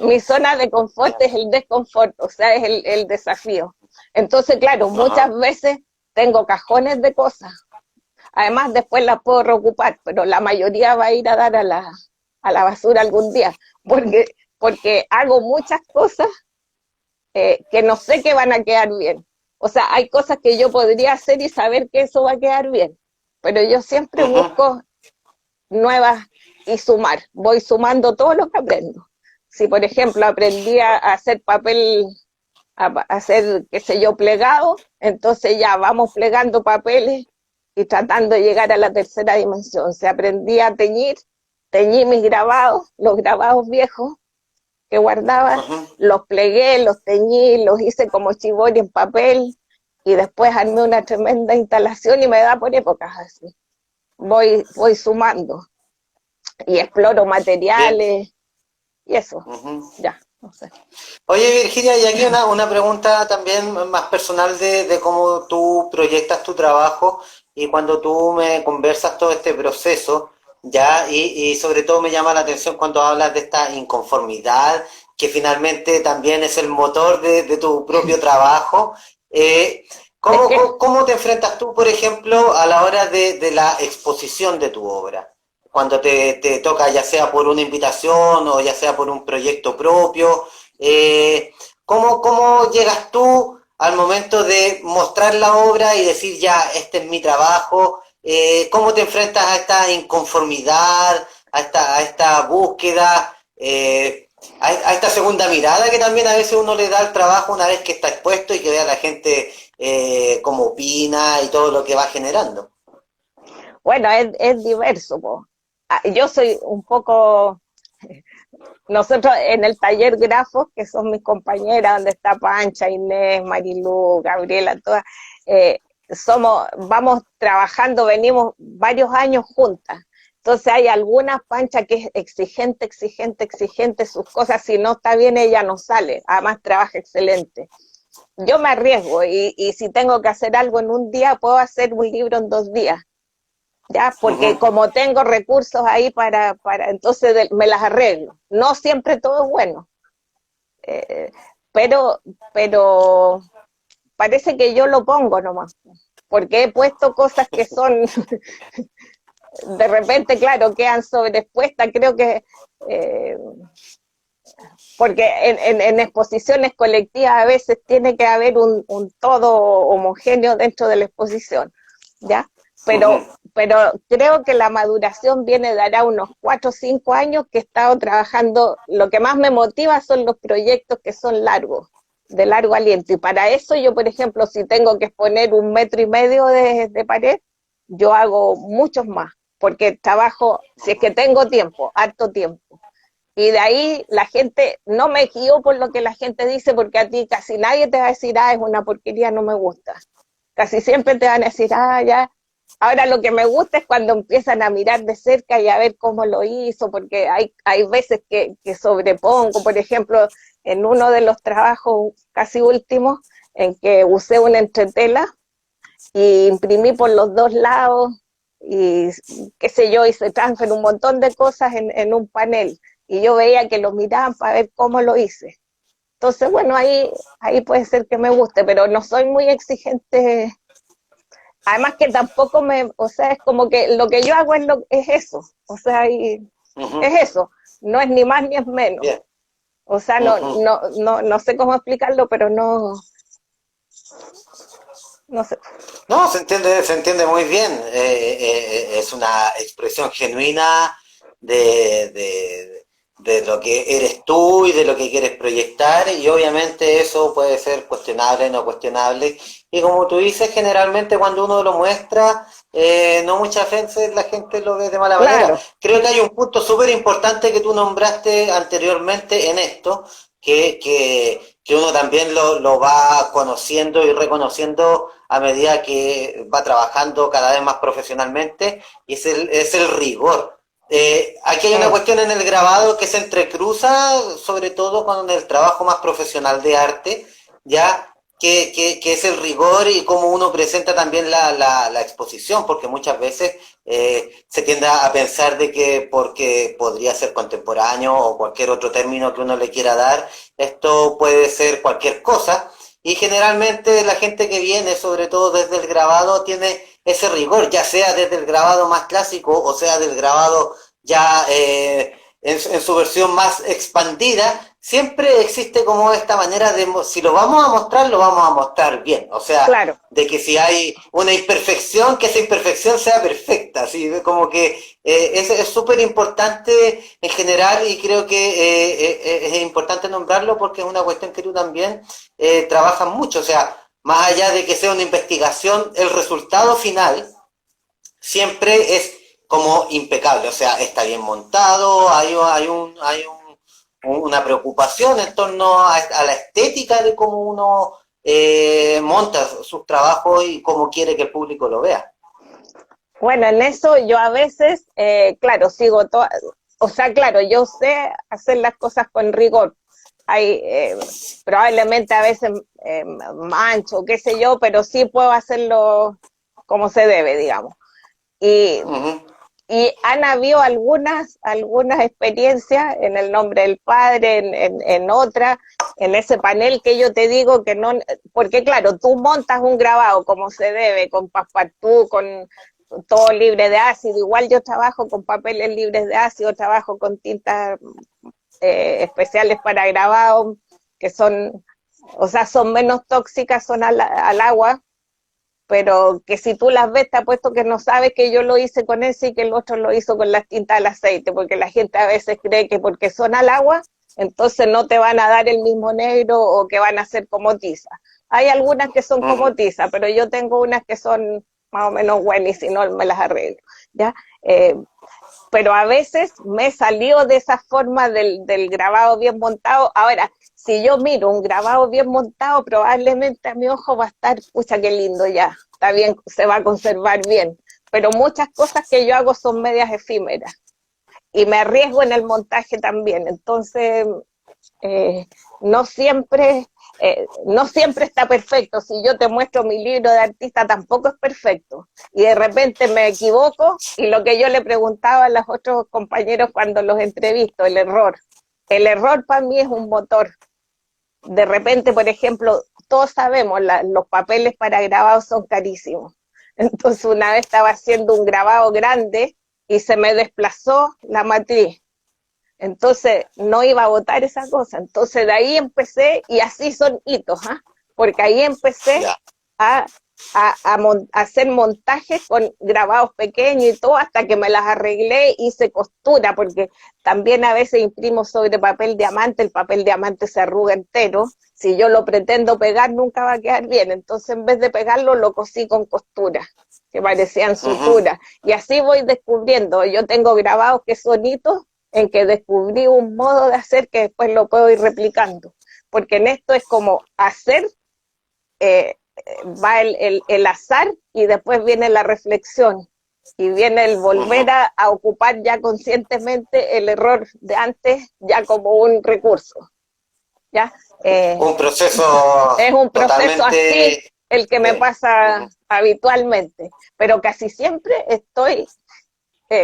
Mi zona de confort
ya,
es el desconfort, o sea, es el desafío. Entonces, claro, muchas
ajá,
veces tengo cajones de cosas. Además, después las puedo reocupar, pero la mayoría va a ir a dar a la basura algún día, porque, porque hago muchas cosas que no sé que van a quedar bien. O sea, hay cosas que yo podría hacer y saber que eso va a quedar bien, pero yo siempre busco nuevas y sumar. Voy sumando todo lo que aprendo. Si, por ejemplo, aprendí a hacer papel, a hacer, qué sé yo, plegado, entonces ya vamos plegando papeles y tratando de llegar a la tercera dimensión. Si aprendí a teñir, teñí mis grabados, los grabados viejos que guardaba, los plegué, los teñí, los hice como chibori en papel y después armé una tremenda instalación y me da por épocas así. Voy sumando y exploro
Bien.
materiales y eso, ya, no sé.
Oye, Virginia, y aquí una pregunta también más personal de cómo tú proyectas tu trabajo y cuando tú me conversas todo este proceso, ya, y sobre todo me llama la atención cuando hablas de esta inconformidad, que finalmente también es el motor de tu propio trabajo.
Es que,
¿Cómo te enfrentas tú, por ejemplo, a la hora de la exposición de tu obra? Cuando te toca, ya sea por una invitación o ya sea por un proyecto propio, ¿cómo llegas tú al momento de mostrar la obra y decir ya, este es mi trabajo? ¿Cómo te enfrentas a esta inconformidad, a esta búsqueda, a esta segunda mirada que también a veces uno le da al trabajo una vez que está expuesto y que ve a la gente cómo opina y todo lo que va generando?
bueno, es diverso, po. Yo soy un poco, nosotros en el taller Grafos, que son mis compañeras, donde está Pancha, Inés, Marilú, Gabriela, todas, vamos trabajando, venimos varios años juntas. Entonces hay algunas Pancha que es exigente, exigente, exigente, sus cosas, si no está bien ella no sale, además trabaja excelente. Yo me arriesgo y si tengo que hacer algo en un día, puedo hacer un libro en 2 días, ya, porque como tengo recursos ahí entonces me las arreglo. No siempre todo es bueno, eh, pero, pero parece que yo lo pongo nomás, porque he puesto cosas que son, de repente, claro, quedan sobreexpuestas, creo que, eh, porque en exposiciones colectivas a veces tiene que haber un todo homogéneo dentro de la exposición, ¿ya? Pero creo que la maduración viene de hará unos 4 o 5 años que he estado trabajando. Lo que más me motiva son los proyectos que son largos, de largo aliento. Y para eso yo, por ejemplo, si tengo que exponer 1,5 metros de pared, yo hago muchos más, porque trabajo, si es que tengo tiempo, harto tiempo. Y de ahí la gente, no me guío por lo que la gente dice, porque a ti casi nadie te va a decir, es una porquería, no me gusta. Casi siempre te van a decir, ya. Ahora lo que me gusta es cuando empiezan a mirar de cerca y a ver cómo lo hizo, porque hay veces que sobrepongo, por ejemplo, en uno de los trabajos casi últimos, en que usé una entretela y imprimí por los 2 lados y qué sé yo, hice transfer, un montón de cosas en un panel y yo veía que lo miraban para ver cómo lo hice. Entonces, bueno, ahí puede ser que me guste, pero no soy muy exigente. Además que tampoco o sea, es como que lo que yo hago es eso, o sea, es eso, no es ni más ni es menos.
Bien.
O sea, no sé cómo explicarlo, pero no sé.
No, se entiende muy bien. Es una expresión genuina de, de, de lo que eres tú y de lo que quieres proyectar, y obviamente eso puede ser cuestionable, no cuestionable. Y como tú dices, generalmente cuando uno lo muestra, no muchas veces la gente lo ve de mala manera.
Claro,
Creo que hay un punto súper importante que tú nombraste anteriormente en esto, que uno también lo va conociendo y reconociendo a medida que va trabajando cada vez más profesionalmente, y es el rigor. Aquí hay una cuestión en el grabado que se entrecruza, sobre todo con el trabajo más profesional de arte, ya que es el rigor y cómo uno presenta también la exposición, porque muchas veces se tiende a pensar de que porque podría ser contemporáneo o cualquier otro término que uno le quiera dar, esto puede ser cualquier cosa, y generalmente la gente que viene, sobre todo desde el grabado, tiene ese rigor, ya sea desde el grabado más clásico o sea del grabado ya en su versión más expandida, siempre existe como esta manera de, si lo vamos lo vamos a mostrar bien. O sea,
Claro.
de que si hay una imperfección, que esa imperfección sea perfecta. Así como que es súper importante en general y creo que es importante nombrarlo porque es una cuestión que tú también trabajas mucho. O sea, más allá de que sea una investigación, el resultado final siempre es como impecable, o sea, está bien montado, una preocupación en torno a la estética de cómo uno monta sus trabajos y cómo quiere que el público lo vea.
Bueno, en eso yo a veces, claro, sigo todo, o sea, claro, yo sé hacer las cosas con rigor. Hay, probablemente a veces mancho, qué sé yo, pero sí puedo hacerlo como se debe, digamos. Y,
Uh-huh.
y han habido algunas experiencias en el nombre del padre, en otra, en ese panel que yo te digo que no, porque claro, tú montas un grabado como se debe, con passepartout, con todo libre de ácido, igual yo trabajo con papeles libres de ácido, trabajo con tintas especiales para grabado, que son, o sea, son menos tóxicas, son al agua, pero que si tú las ves, te apuesto que no sabes que yo lo hice con ese y que el otro lo hizo con las tintas al aceite, porque la gente a veces cree que porque son al agua, entonces no te van a dar el mismo negro o que van a ser como tiza. Hay algunas que son
Uh-huh.
como tiza, pero yo tengo unas que son más o menos buenas y si no me las arreglo, ¿ya? Pero a veces me salió de esa forma del grabado bien montado. Ahora, si yo miro un grabado bien montado, probablemente a mi ojo va a estar, pucha, qué lindo ya, está bien, se va a conservar bien. Pero muchas cosas que yo hago son medias efímeras y me arriesgo en el montaje también. Entonces, eh, no siempre no siempre está perfecto. Si yo te muestro mi libro de artista, tampoco es perfecto. Y de repente me equivoco y lo que yo le preguntaba a los otros compañeros cuando los entrevisto, el error. El error para mí es un motor. De repente, por ejemplo, todos sabemos, los papeles para grabados son carísimos. Entonces una vez estaba haciendo un grabado grande y se me desplazó la matriz. Entonces no iba a votar esa cosa. Entonces de ahí empecé, y así son hitos, ¿ah? Porque ahí empecé
Ya.
a, a hacer montajes con grabados pequeños y todo, hasta que me las arreglé, hice costura, porque también a veces imprimo sobre papel diamante, el papel diamante se arruga entero. Si yo lo pretendo pegar, nunca va a quedar bien. Entonces en vez de pegarlo, lo cosí con costura, que parecían
Uh-huh.
suturas. Y así voy descubriendo. Yo tengo grabados que son hitos en que descubrí un modo de hacer que después lo puedo ir replicando. Porque en esto es como hacer, va el azar y después viene la reflexión y viene el volver
Uh-huh.
a ocupar ya conscientemente el error de antes ya como un recurso. ¿Ya?
Un proceso
Es un proceso así
totalmente...
el que me
uh-huh.
pasa habitualmente, pero casi siempre estoy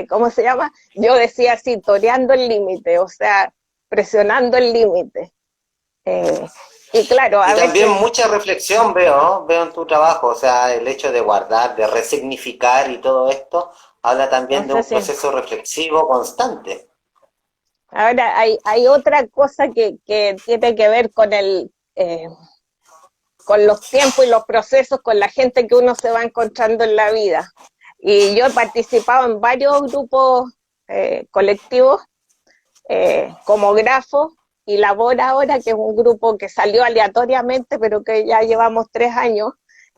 ¿cómo se llama? Yo decía así, toreando el límite, o sea, presionando el límite. Eh, y claro,
Y
a
también
veces,
mucha reflexión veo, ¿no? Veo en tu trabajo, o sea, el hecho de guardar, de resignificar y todo esto, habla
no
también de
sé
un
si,
proceso reflexivo constante.
ahora hay otra cosa que tiene que ver con los tiempos y los procesos, con la gente que uno se va encontrando en la vida. Y yo he participado en varios grupos colectivos como Grafo y Labor ahora, que es un grupo que salió aleatoriamente, pero que ya llevamos 3 años,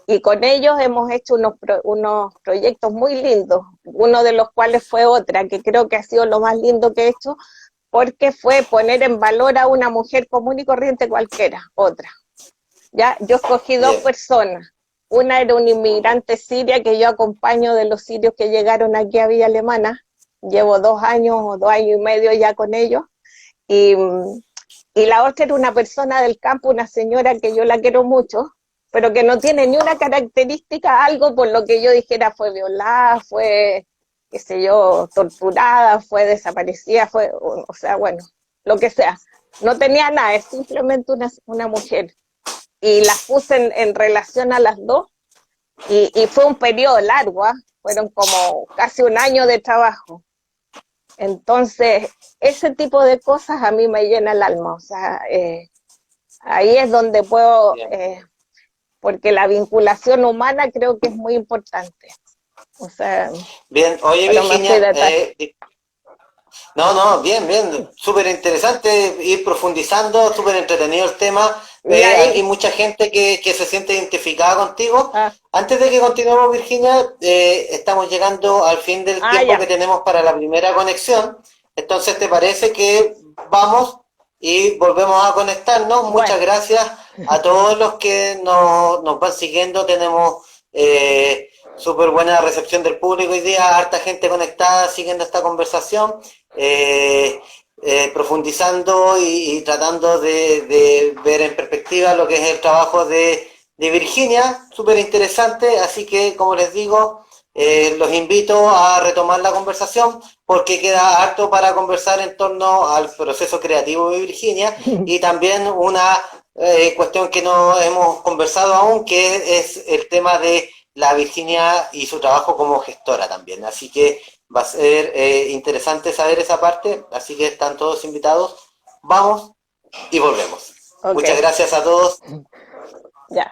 y con ellos hemos hecho unos proyectos muy lindos, uno de los cuales fue otra, que creo que ha sido lo más lindo que he hecho, porque fue poner en valor a una mujer común y corriente cualquiera, otra. Ya, yo escogí dos
Bien.
personas. Una era un inmigrante siria que yo acompaño de los sirios que llegaron aquí a Villa Alemana. Llevo 2 años o 2 años y medio ya con ellos. Y, y la otra era una persona del campo, una señora que yo la quiero mucho, pero que no tiene ni una característica, algo por lo que yo dijera fue violada, fue, qué sé yo, torturada, fue desaparecida, fue, o sea, bueno, lo que sea. No tenía nada, es simplemente una mujer. Y las puse en relación a las dos, y fue un periodo largo, ¿eh? Fueron como casi un año de trabajo. Entonces, ese tipo de cosas a mí me llena el alma, o sea, ahí es donde puedo,
Bien.
porque la vinculación humana creo que es muy importante, o sea,
Bien, oye
pero me fui
Virginia,
detrás.
no, no, bien, bien, súper interesante ir profundizando, súper entretenido el tema.
Y
Aquí
ahí,
mucha gente que se siente identificada contigo.
ah,
Antes de que continuemos, Virginia, estamos llegando al fin del tiempo que
ya,
tenemos para la primera conexión. Entonces, ¿te parece que vamos y volvemos a conectarnos? Muchas
bueno,
gracias a todos los que nos van siguiendo. Tenemos súper buena recepción del público hoy día, harta gente conectada siguiendo esta conversación. eh, Profundizando y tratando de ver en perspectiva lo que es el trabajo de Virginia, súper interesante, así que como les digo, los invito a retomar la conversación porque queda harto para conversar en torno al proceso creativo de Virginia y también una cuestión que no hemos conversado aún, que es el tema de la Virginia y su trabajo como gestora también. Así que va a ser interesante saber esa parte, así que están todos invitados. Vamos y volvemos.
ok,
Muchas gracias a todos.
ya.